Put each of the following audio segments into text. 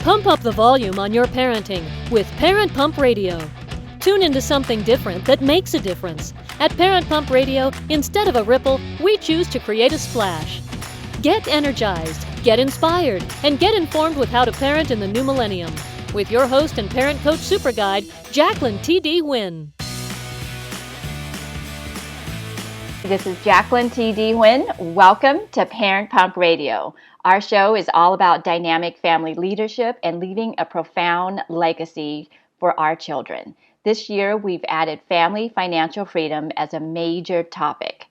Pump up the volume on your parenting with Parent Pump Radio. Tune into something different that makes a difference. At Parent Pump Radio, instead of a ripple, we choose to create a splash. Get energized, get inspired, and get informed with how to parent in the new millennium. With your host and parent coach super guide, Jacqueline T.D. Huynh. This is Jacqueline T.D. Huynh. Welcome to Parent Pump Radio. Our show is all about dynamic family leadership and leaving a profound legacy for our children. This year, we've added family financial freedom as a major topic.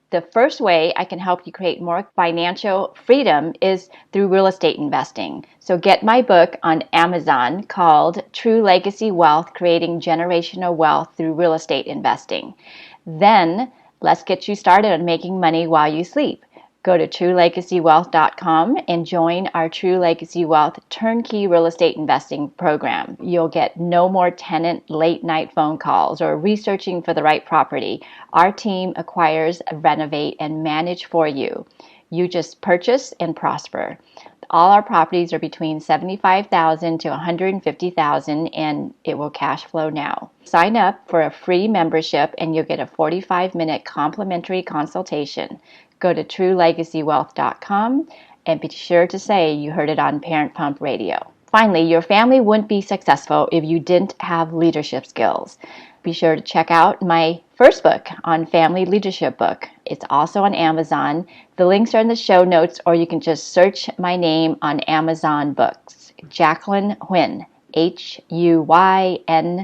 The first way I can help you create more financial freedom is through real estate investing. So get my book on Amazon called True Legacy Wealth, Creating Generational Wealth Through Real Estate Investing. Then, let's get you started on making money while you sleep. Go to truelegacywealth.com and join our True Legacy Wealth turnkey real estate investing program. You'll get no more tenant late night phone calls or researching for the right property. Our team acquires, renovate, and manage for you. You just purchase and prosper. All our properties are between $75,000 to $150,000 and it will cash flow now. Sign up for a free membership and you'll get a 45-minute complimentary consultation. Go to truelegacywealth.com and be sure to say you heard it on Parent Pump Radio. Finally, your family wouldn't be successful if you didn't have leadership skills. Be sure to check out my first book on family leadership book. It's also on Amazon. The links are in the show notes, or you can just search my name on Amazon Books. Jacqueline Huynh, Huynh.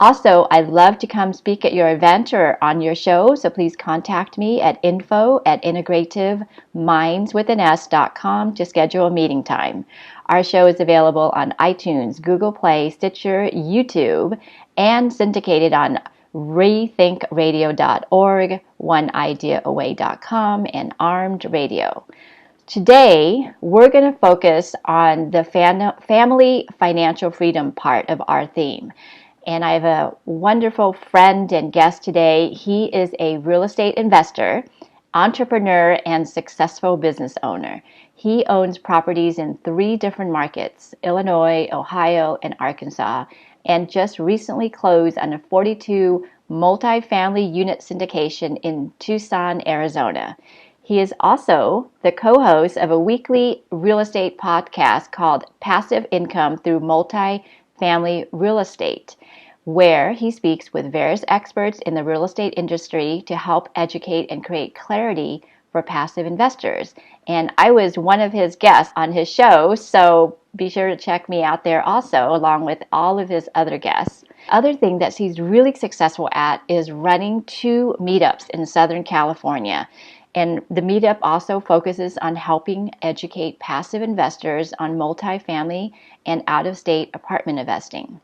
Also, I'd love to come speak at your event or on your show, so please contact me at info@integrativeminds.com to schedule a meeting time. Our show is available on iTunes, Google Play, Stitcher, YouTube, and syndicated on rethinkradio.org, oneideaaway.com, and Armed Radio. Today, we're going to focus on the family financial freedom part of our theme. And I have a wonderful friend and guest today. He is a real estate investor, entrepreneur, and successful business owner. He owns properties in 3 different markets, Illinois, Ohio, and Arkansas, and just recently closed on a 42 multifamily unit syndication in Tucson, Arizona. He is also the co-host of a weekly real estate podcast called Passive Income Through Multifamily Real Estate, where he speaks with various experts in the real estate industry to help educate and create clarity for passive investors. And I was one of his guests on his show, so be sure to check me out there also, along with all of his other guests. Other thing that he's really successful at is running 2 meetups in Southern California. And the meetup also focuses on helping educate passive investors on multifamily and out-of-state apartment investing.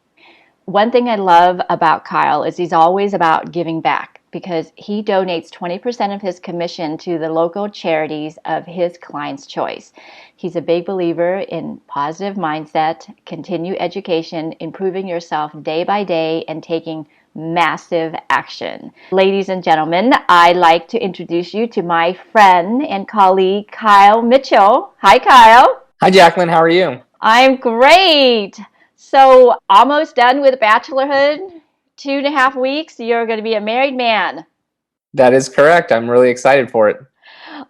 One thing I love about Kyle is he's always about giving back because he donates 20% of his commission to the local charities of his client's choice. He's a big believer in positive mindset, continued education, improving yourself day by day, and taking massive action. Ladies and gentlemen, I'd like to introduce you to my friend and colleague, Kyle Mitchell. Hi, Kyle. Hi, Jacqueline. How are you? I'm great. So almost done with bachelorhood, 2.5 weeks, you're going to be a married man. That is correct. I'm really excited for it.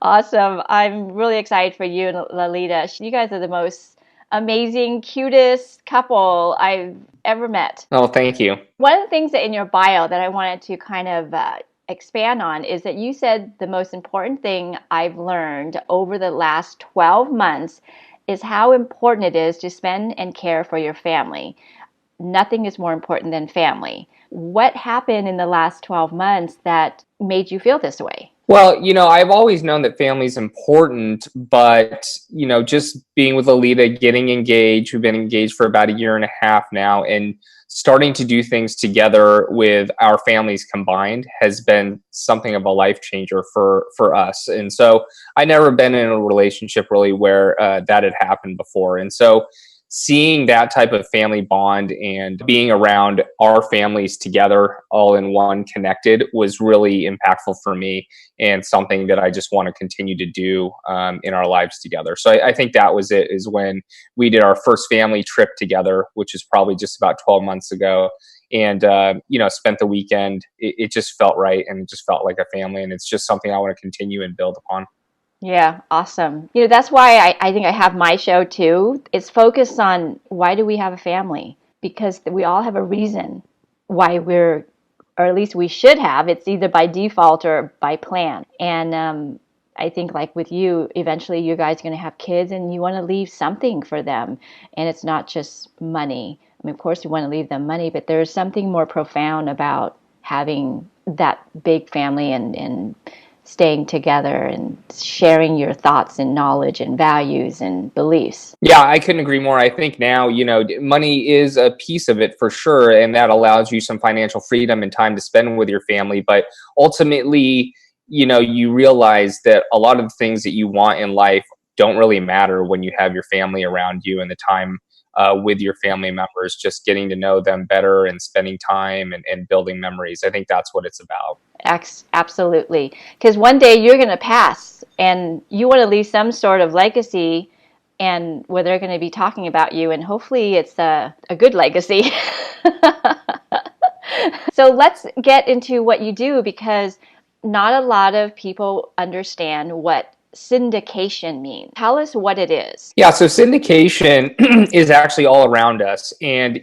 Awesome. I'm really excited for you and Lalita. You guys are the most amazing, cutest couple I've ever met. Oh, thank you. One of the things that in your bio that I wanted to kind of expand on is that you said the most important thing I've learned over the last 12 months is how important it is to spend and care for your family. Nothing is more important than family. What happened in the last 12 months that made you feel this way? Well, I've always known that family is important, but, just being with Alita, getting engaged, we've been engaged for about 1.5 years now, and starting to do things together with our families combined has been something of a life changer for us. And so I'd never been in a relationship really where that had happened before. And so seeing that type of family bond and being around our families together, all in one, connected, was really impactful for me, and something that I just want to continue to do in our lives together. So I think that was it, is when we did our first family trip together, which is probably just about 12 months ago. And, spent the weekend. It just felt right, and it just felt like a family. And it's just something I want to continue and build upon. Yeah, awesome. That's why I think I have my show too. It's focused on, why do we have a family? Because we all have a reason why or at least we should have. It's either by default or by plan. And I think, like with you, eventually you guys are going to have kids and you want to leave something for them. And it's not just money. I mean, of course, you want to leave them money, but there's something more profound about having that big family and staying together and sharing your thoughts and knowledge and values and beliefs. Yeah, I couldn't agree more. I think now, money is a piece of it for sure, and that allows you some financial freedom and time to spend with your family. But ultimately, you realize that a lot of the things that you want in life don't really matter when you have your family around you, and the time with your family members, just getting to know them better and spending time and building memories. I think that's what it's about. Absolutely. Because one day you're going to pass and you want to leave some sort of legacy, and where they're going to be talking about you, and hopefully it's a good legacy. So let's get into what you do, because not a lot of people understand what syndication means. Tell us what it is. Yeah, so syndication is actually all around us. And,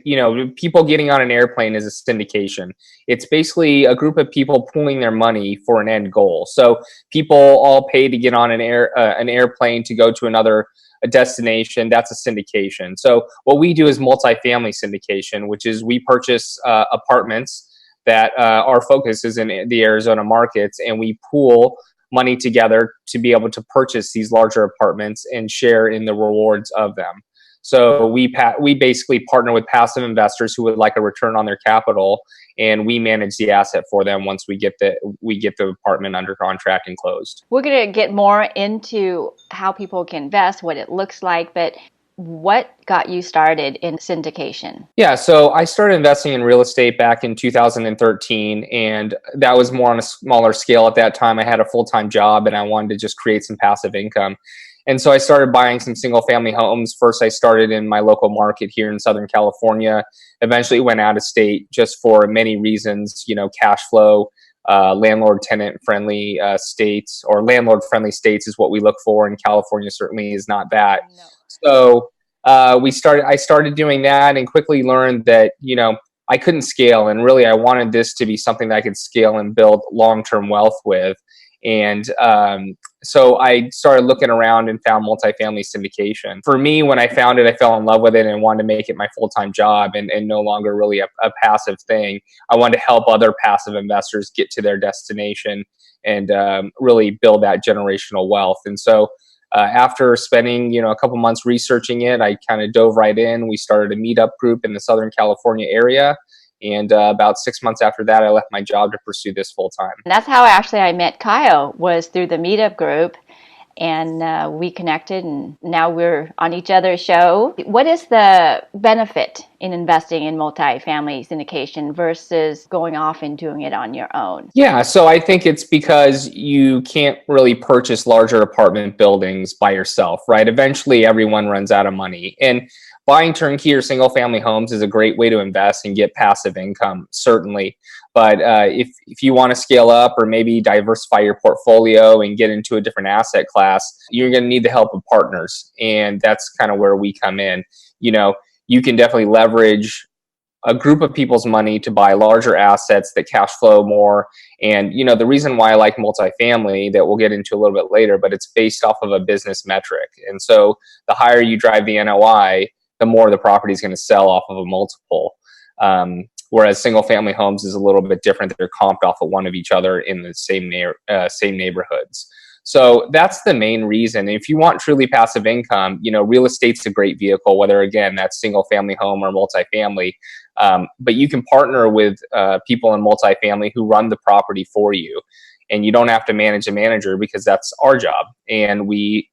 people getting on an airplane is a syndication. It's basically a group of people pooling their money for an end goal. So people all pay to get on an airplane to go to another destination. That's a syndication. So what we do is multifamily syndication, which is we purchase apartments that our focus is in the Arizona markets, and we pool money together to be able to purchase these larger apartments and share in the rewards of them. So we basically partner with passive investors who would like a return on their capital, and we manage the asset for them once we get the apartment under contract and closed. We're going to get more into how people can invest, what it looks like, but what got you started in syndication? Yeah, so I started investing in real estate back in 2013, and that was more on a smaller scale at that time. I had a full-time job, and I wanted to just create some passive income. And so I started buying some single-family homes. First, I started in my local market here in Southern California. Eventually went out of state, just for many reasons, cash flow, landlord-tenant friendly states, or landlord-friendly states is what we look for, and California certainly is not that. No. So I started doing that, and quickly learned that, I couldn't scale, and really I wanted this to be something that I could scale and build long-term wealth with. And so I started looking around and found multifamily syndication. For me, when I found it, I fell in love with it and wanted to make it my full-time job, and no longer really a passive thing. I wanted to help other passive investors get to their destination and really build that generational wealth. And so after spending, a couple months researching it, I kind of dove right in. We started a Meetup group in the Southern California area. And about 6 months after that, I left my job to pursue this full time. And that's how actually I met Kyle, was through the Meetup group. And we connected, and now we're on each other's show. What is the benefit in investing in multifamily syndication versus going off and doing it on your own? Yeah, so I think it's because you can't really purchase larger apartment buildings by yourself, right? Eventually, everyone runs out of money. And buying turnkey or single family homes is a great way to invest and get passive income, certainly. But if you want to scale up or maybe diversify your portfolio and get into a different asset class, you're going to need the help of partners. And that's kind of where we come in. You can definitely leverage a group of people's money to buy larger assets that cash flow more. And, the reason why I like multifamily, that we'll get into a little bit later, but it's based off of a business metric. And so the higher you drive the NOI, the more the property is going to sell off of a multiple. Whereas single family homes is a little bit different. They're comped off of one of each other in the same neighborhoods. So that's the main reason. If you want truly passive income, real estate's a great vehicle, whether, again, that's single family home or multifamily. But you can partner with people in multifamily who run the property for you. and you don't have to manage a manager because that's our job. And we,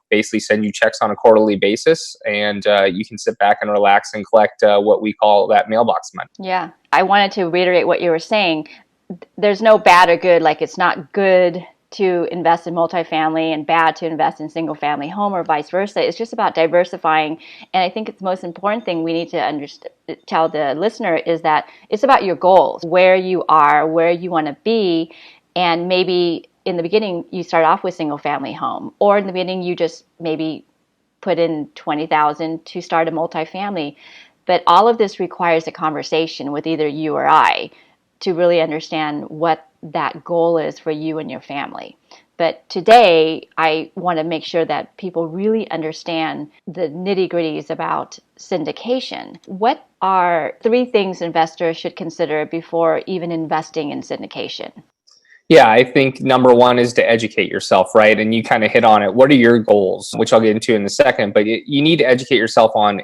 basically send you checks on a quarterly basis, and you can sit back and relax and collect what we call that mailbox money. Yeah. I wanted to reiterate what you were saying. There's no bad or good, like it's not good to invest in multifamily and bad to invest in single family home or vice versa. It's just about diversifying. And I think it's the most important thing we need to tell the listener is that it's about your goals, where you are, where you want to be. And maybe in the beginning, you start off with single family home, or in the beginning, you just maybe put in $20,000 to start a multifamily. But all of this requires a conversation with either you or I to really understand what that goal is for you and your family. But today, I want to make sure that people really understand the nitty-gritties about syndication. What are 3 things investors should consider before even investing in syndication? Yeah, I think number one is to educate yourself, right? And you kind of hit on it. What are your goals? Which I'll get into in a second, but you need to educate yourself on,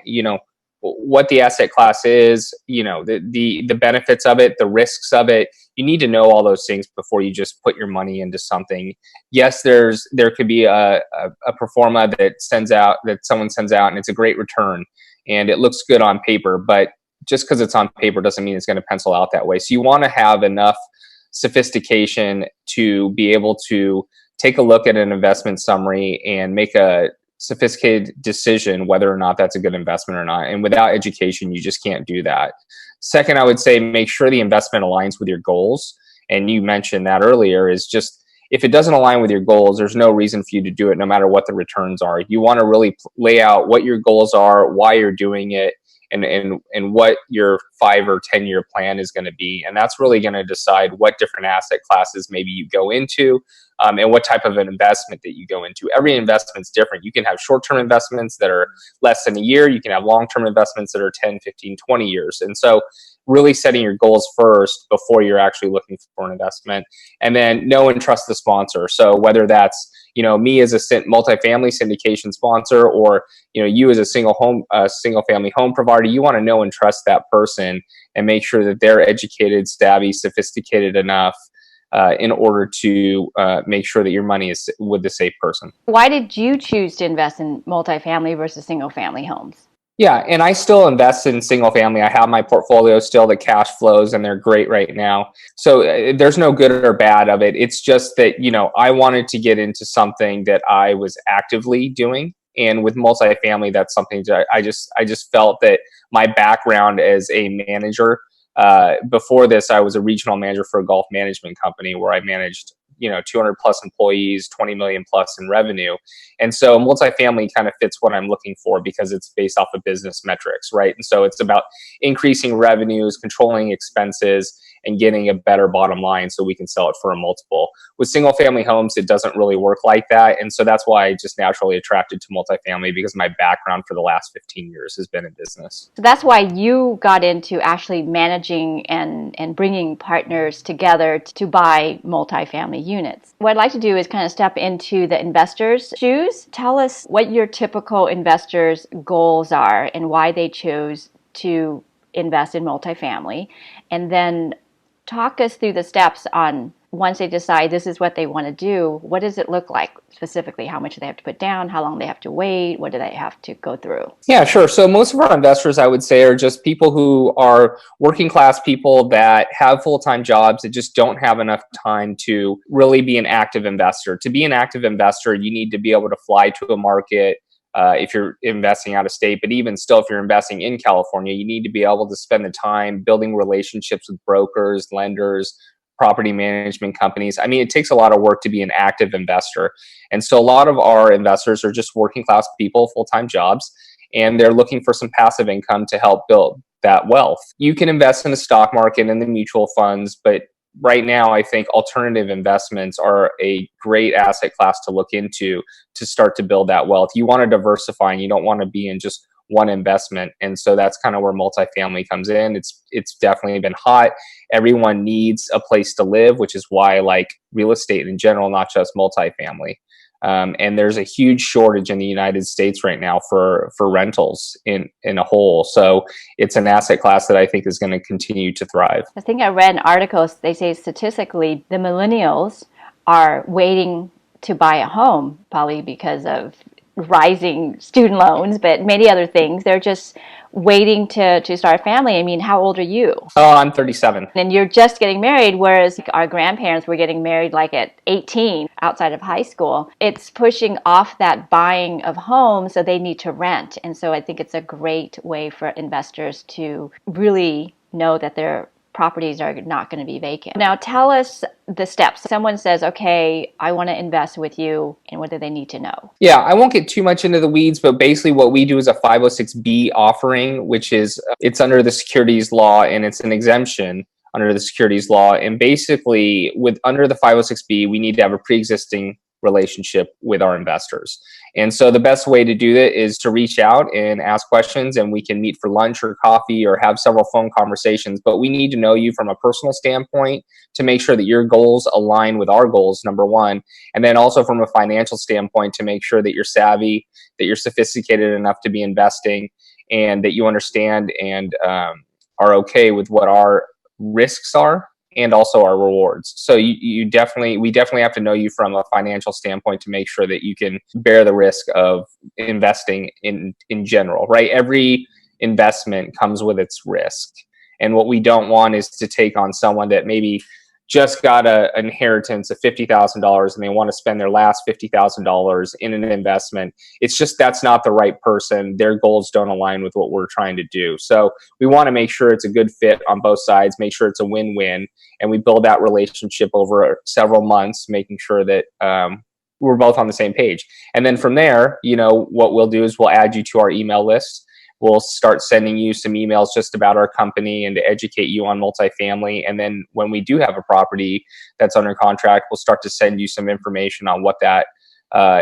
what the asset class is, the benefits of it, the risks of it. You need to know all those things before you just put your money into something. Yes, there could be a pro forma that someone sends out, and it's a great return and it looks good on paper, but just because it's on paper doesn't mean it's going to pencil out that way. So you want to have enough sophistication to be able to take a look at an investment summary and make a sophisticated decision whether or not that's a good investment or not. And without education, you just can't do that. Second, I would say make sure the investment aligns with your goals. And you mentioned that earlier, is just if it doesn't align with your goals, there's no reason for you to do it no matter what the returns are. You want to really lay out what your goals are, why you're doing it, and what your 5 or 10 year plan is going to be. And that's really going to decide what different asset classes maybe you go into, and what type of an investment that you go into. Every investment's different. You can have short-term investments that are less than a year. You can have long-term investments that are 10, 15, 20 years. And so really setting your goals first before you're actually looking for an investment. And then know and trust the sponsor. So whether that's me as a multifamily syndication sponsor, or you as a single family home provider, you want to know and trust that person and make sure that they're educated, savvy, sophisticated enough in order to make sure that your money is with the safe person. Why did you choose to invest in multifamily versus single family homes? Yeah, and I still invest in single family. I have my portfolio still that cash flows, and they're great right now. So there's no good or bad of it. It's just that, I wanted to get into something that I was actively doing. And with multifamily, that's something that I just felt that my background as a manager, before this, I was a regional manager for a golf management company where I managed 200 plus employees, 20 million plus in revenue. And so multifamily kind of fits what I'm looking for because it's based off of business metrics, right? And so it's about increasing revenues, controlling expenses, and getting a better bottom line so we can sell it for a multiple. With single family homes, it doesn't really work like that. And so that's why I just naturally attracted to multifamily, because my background for the last 15 years has been in business. So that's why you got into actually managing and bringing partners together to buy multifamily units. What I'd like to do is kind of step into the investor's shoes. Tell us what your typical investor's goals are and why they chose to invest in multifamily, and then talk us through the steps on once they decide this is what they want to do, what does it look like specifically? How much do they have to put down? How long they have to wait? What do they have to go through? Yeah, sure. So most of our investors, I would say, are just people who are working class people that have full-time jobs that just don't have enough time to really be an active investor. To be an active investor, you need to be able to fly to a market, if you're investing out of state, but even still, if you're investing in California, you need to be able to spend the time building relationships with brokers, lenders, property management companies. I mean, it takes a lot of work to be an active investor. And so a lot of our investors are just working class people, full-time jobs, and they're looking for some passive income to help build that wealth. You can invest in the stock market and the mutual funds, but right now, I think alternative investments are a great asset class to look into to start to build that wealth. You want to diversify, and you don't want to be in just one investment. And so that's kind of where multifamily comes in. It's definitely been hot. Everyone needs a place to live, which is why I like real estate in general, not just multifamily. And there's a huge shortage in the United States right now for rentals in a whole. So it's an asset class that I think is going to continue to thrive. I think I read in articles, they say statistically, the millennials are waiting to buy a home, probably because of rising student loans, but many other things. They're just waiting to start a family. I mean, how old are you? Oh, I'm 37. And you're just getting married, whereas our grandparents were getting married like at 18 outside of high school. It's pushing off that buying of homes, so they need to rent. And so I think it's a great way for investors to really know that their properties are not going to be vacant. Now tell us the steps. Someone says, okay, I want to invest with you, and what do they need to know? Yeah, I won't get too much into the weeds, but basically what we do is a 506B offering, which is it's under the securities law and it's an exemption under the securities law. And basically with under the 506B, we need to have a pre-existing relationship with our investors. And so the best way to do that is to reach out and ask questions, and we can meet for lunch or coffee or have several phone conversations. But we need to know you from a personal standpoint to make sure that your goals align with our goals, number one. And then also from a financial standpoint to make sure that you're savvy, that you're sophisticated enough to be investing, and that you understand and are okay with what our risks are and also our rewards. So we definitely have to know you from a financial standpoint to make sure that you can bear the risk of investing in general, right? Every investment comes with its risk. And what we don't want is to take on someone that maybe just got an inheritance of $50,000 and they want to spend their last $50,000 in an investment. It's just that's not the right person. Their goals don't align with what we're trying to do. So we want to make sure it's a good fit on both sides, make sure it's a win-win, and we build that relationship over several months, making sure that we're both on the same page. And then from there, what we'll do is we'll add you to our email list. We'll start sending you some emails just about our company and to educate you on multifamily. And then when we do have a property that's under contract, we'll start to send you some information on what that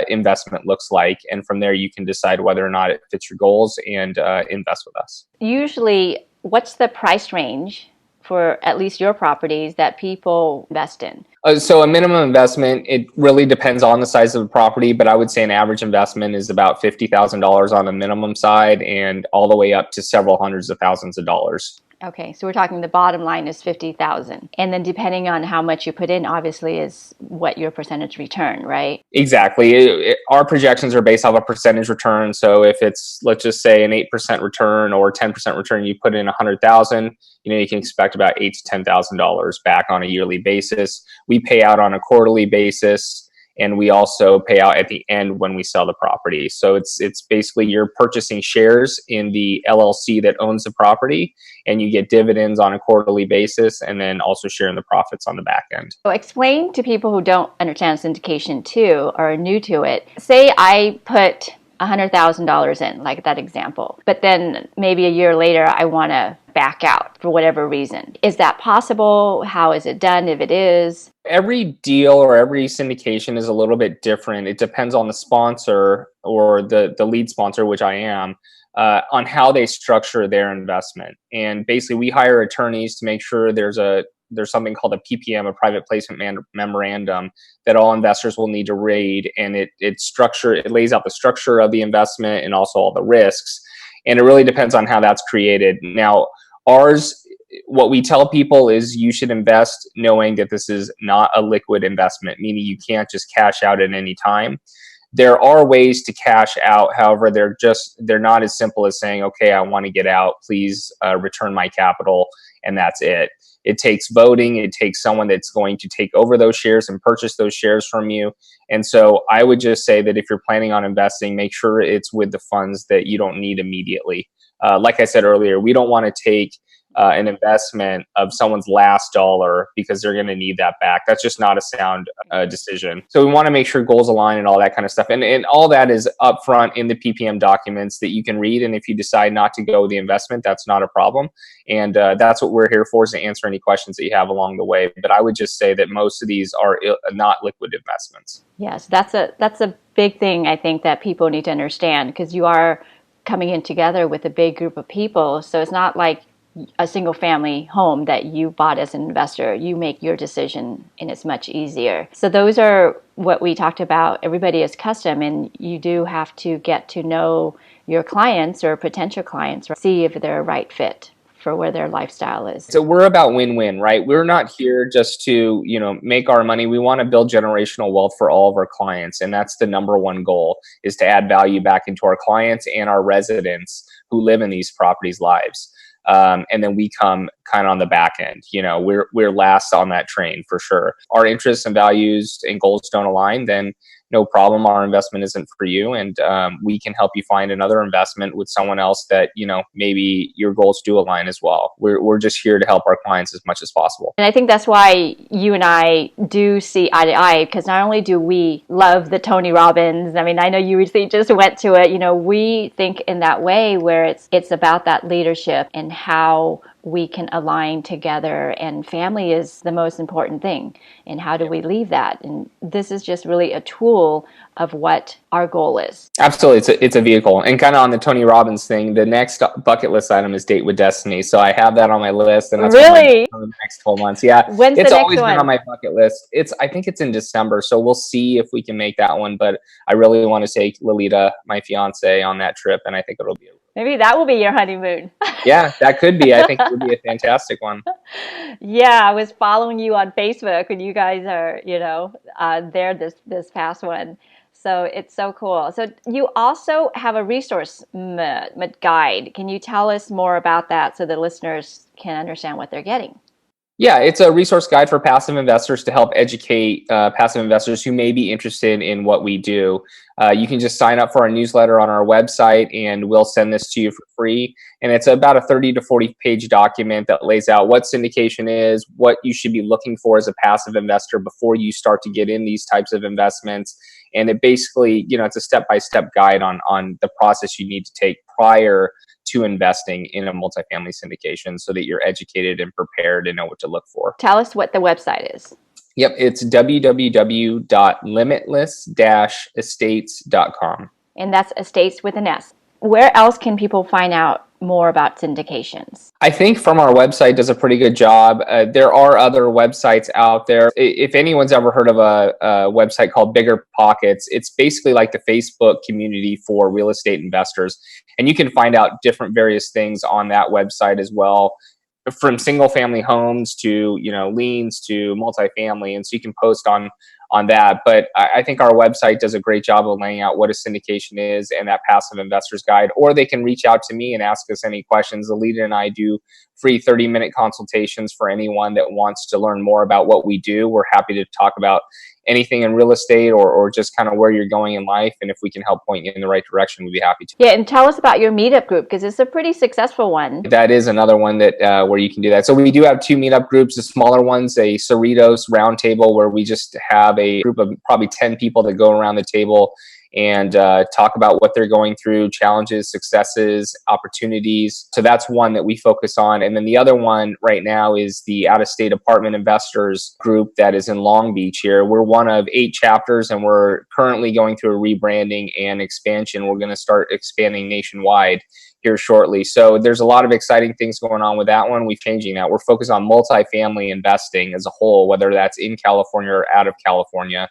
investment looks like. And from there, you can decide whether or not it fits your goals and invest with us. Usually, what's the price range for at least your properties that people invest in? So a minimum investment, it really depends on the size of the property, but I would say an average investment is about $50,000 on the minimum side and all the way up to several hundreds of thousands of dollars. Okay, so we're talking the bottom line is $50,000. And then depending on how much you put in, obviously, is what your percentage return, right? Exactly. Our projections are based off a percentage return. So if it's, let's just say, an 8% return or 10% return, you put in $100,000, you can expect about $8,000 to $10,000 back on a yearly basis. We pay out on a quarterly basis. And we also pay out at the end when we sell the property. So it's basically you're purchasing shares in the LLC that owns the property, and you get dividends on a quarterly basis, and then also sharing the profits on the back end. So explain to people who don't understand syndication too, or are new to it. Say I put $100,000 in, like that example, but then maybe a year later I want to back out for whatever reason. Is that possible? How is it done if it is? Every deal or every syndication is a little bit different. It depends on the sponsor or the lead sponsor, which I am, on how they structure their investment. And basically we hire attorneys to make sure there's something called a PPM, a private placement memorandum, that all investors will need to read. And it lays out the structure of the investment and also all the risks. And it really depends on how that's created. Now, ours, what we tell people is you should invest knowing that this is not a liquid investment, meaning you can't just cash out at any time. There are ways to cash out. However, they're not as simple as saying, okay, I want to get out, please return my capital, and that's it. It takes voting. It takes someone that's going to take over those shares and purchase those shares from you. And so I would just say that if you're planning on investing, make sure it's with the funds that you don't need immediately. Like I said earlier, we don't want to take an investment of someone's last dollar because they're going to need that back. That's just not a sound decision. So we want to make sure goals align and all that kind of stuff. And all that is upfront in the PPM documents that you can read. And if you decide not to go with the investment, that's not a problem. And that's what we're here for, is to answer any questions that you have along the way. But I would just say that most of these are not liquid investments. Yes, that's a big thing I think that people need to understand, because you are coming in together with a big group of people. So it's not like a single family home that you bought as an investor. You make your decision and it's much easier. So those are what we talked about. Everybody is custom, and you do have to get to know your clients or potential clients, or see if they're a right fit for where their lifestyle is. So we're about win-win, right? We're not here just to, make our money. We want to build generational wealth for all of our clients. And that's the number one goal, is to add value back into our clients and our residents who live in these properties' lives. And then we come kind of on the back end. We're last on that train for sure. Our interests and values and goals don't align, then no problem. Our investment isn't for you. And we can help you find another investment with someone else that, maybe your goals do align as well. We're just here to help our clients as much as possible. And I think that's why you and I do see eye to eye, because not only do we love the Tony Robbins, I mean, I know you recently just went to it, we think in that way where it's about that leadership and how we can align together, and family is the most important thing. And how do we leave that? And this is just really a tool of what our goal is. Absolutely. It's a vehicle. And kind of on the Tony Robbins thing, the next bucket list item is Date with Destiny. So I have that on my list, and that's really for the next 12 months. Yeah. When's it's the next always one? Been on my bucket list. I think it's in December. So we'll see if we can make that one. But I really want to take Lolita, my fiance, on that trip. And I think it'll be maybe that will be your honeymoon. Yeah, that could be. I think it would be a fantastic one. Yeah, I was following you on Facebook, and you guys are, there this past one. So it's so cool. So you also have a resource guide. Can you tell us more about that so the listeners can understand what they're getting? Yeah, it's a resource guide for passive investors to help educate passive investors who may be interested in what we do. You can just sign up for our newsletter on our website, and we'll send this to you for free. And it's about a 30 to 40 page document that lays out what syndication is, what you should be looking for as a passive investor before you start to get in these types of investments. And it basically, it's a step-by-step guide on the process you need to take prior to investing in a multifamily syndication so that you're educated and prepared and know what to look for. Tell us what the website is. Yep, it's www.limitless-estates.com. And that's estates with an S. Where else can people find out more about syndications? I think from our website does a pretty good job. There are other websites out there. If anyone's ever heard of a website called Bigger Pockets, it's basically like the Facebook community for real estate investors. And you can find out different various things on that website as well, from single family homes to, liens to multifamily. And so you can post on that. But I think our website does a great job of laying out what a syndication is and that passive investor's guide. Or they can reach out to me and ask us any questions. Alita and I do free 30-minute consultations for anyone that wants to learn more about what we do. We're happy to talk about anything in real estate or just kind of where you're going in life. And if we can help point you in the right direction, we'd be happy to. Yeah, and tell us about your Meetup group, because it's a pretty successful one. That is another one that where you can do that. So we do have two Meetup groups, the smaller ones, a Cerritos roundtable, where we just have a group of probably 10 people that go around the table and talk about what they're going through, challenges, successes, opportunities. So that's one that we focus on. And then the other one right now is the out-of-state apartment investors group that is in Long Beach here. We're one of 8 chapters, and we're currently going through a rebranding and expansion. We're going to start expanding nationwide here shortly. So there's a lot of exciting things going on with that one. We're changing that. We're focused on multifamily investing as a whole, whether that's in California or out of California.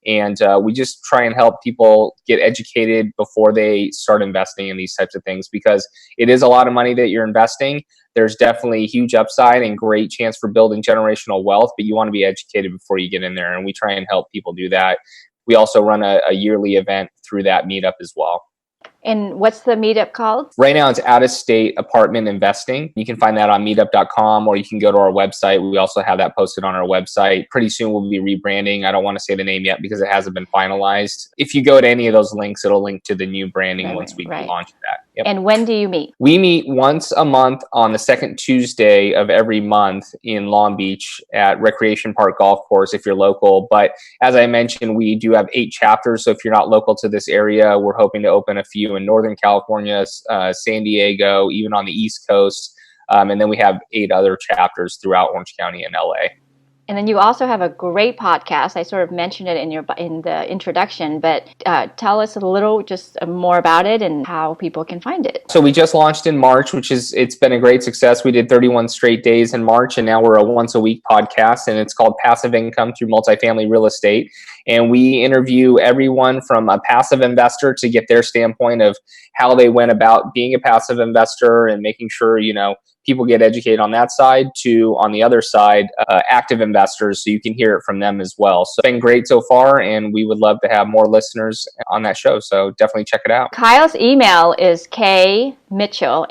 And we just try and help people get educated before they start investing in these types of things, because it is a lot of money that you're investing. There's definitely huge upside and great chance for building generational wealth, but you want to be educated before you get in there. And we try and help people do that. We also run a yearly event through that Meetup as well. And what's the Meetup called? Right now it's out-of-state apartment investing. You can find that on meetup.com, or you can go to our website. We also have that posted on our website. Pretty soon we'll be rebranding. I don't want to say the name yet because it hasn't been finalized. If you go to any of those links, it'll link to the new branding once we launch that. Yep. And when do you meet? We meet once a month on the second Tuesday of every month in Long Beach at Recreation Park Golf Course if you're local. But as I mentioned, we do have 8 chapters. So if you're not local to this area, we're hoping to open a few in Northern California, San Diego, even on the East Coast. And then we have 8 other chapters throughout Orange County and LA. And then you also have a great podcast. I sort of mentioned it in the introduction, but tell us a little just more about it and how people can find it. So we just launched in March, it's been a great success. We did 31 straight days in March, and now we're a once a week podcast, and it's called Passive Income Through Multifamily Real Estate. And we interview everyone from a passive investor to get their standpoint of how they went about being a passive investor and making sure, people get educated on that side, to on the other side, active investors, so you can hear it from them as well. So it's been great so far, and we would love to have more listeners on that show. So definitely check it out. Kyle's email is kmitchell, Mitchell,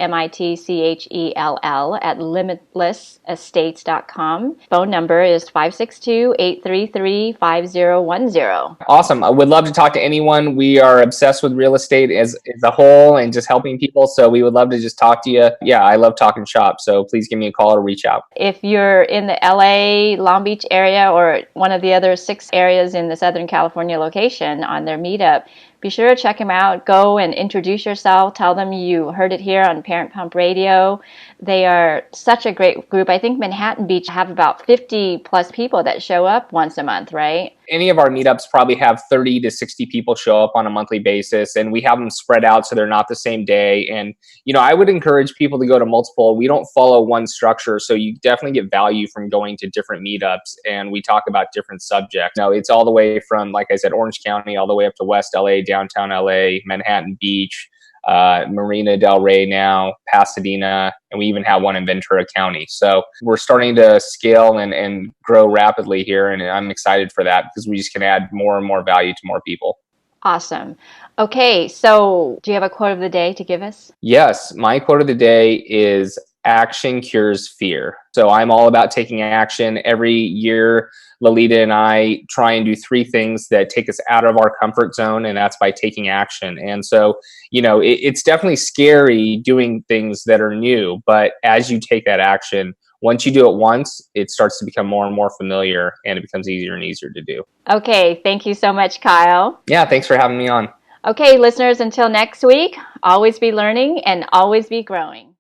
at limitlessestates.com. Phone number is 562-833-5010. Awesome. I would love to talk to anyone. We are obsessed with real estate as a whole and just helping people. So we would love to just talk to you. Yeah, I love talking shop. So please give me a call or reach out. If you're in the LA, Long Beach area, or one of the other 6 areas in the Southern California location on their Meetup, be sure to check them out. Go and introduce yourself. Tell them you heard it here on Parent Pump Radio. They are such a great group. I think Manhattan Beach have about 50 plus people that show up once a month, right? Any of our meetups probably have 30 to 60 people show up on a monthly basis, and we have them spread out so they're not the same day. And, I would encourage people to go to multiple. We don't follow one structure, so you definitely get value from going to different meetups, and we talk about different subjects. It's all the way from, like I said, Orange County, all the way up to West LA, downtown LA, Manhattan Beach, Marina Del Rey now, Pasadena, and we even have one in Ventura County. So we're starting to scale and grow rapidly here, and I'm excited for that because we just can add more and more value to more people. Awesome. Okay, so do you have a quote of the day to give us? Yes, my quote of the day is action cures fear. So I'm all about taking action. Every year, Lolita and I try and do 3 things that take us out of our comfort zone, and that's by taking action. And so, it's definitely scary doing things that are new, but as you take that action, once you do it once, it starts to become more and more familiar, and it becomes easier and easier to do. Okay, thank you so much, Kyle. Yeah, thanks for having me on. Okay, listeners, until next week, always be learning and always be growing.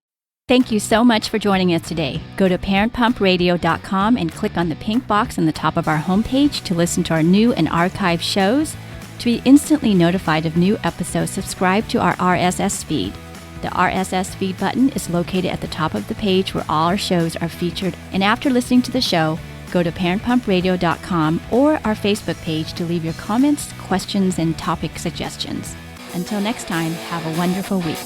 Thank you so much for joining us today. Go to parentpumpradio.com and click on the pink box on the top of our homepage to listen to our new and archived shows. To be instantly notified of new episodes, subscribe to our RSS feed. The RSS feed button is located at the top of the page where all our shows are featured. And after listening to the show, go to parentpumpradio.com or our Facebook page to leave your comments, questions, and topic suggestions. Until next time, have a wonderful week.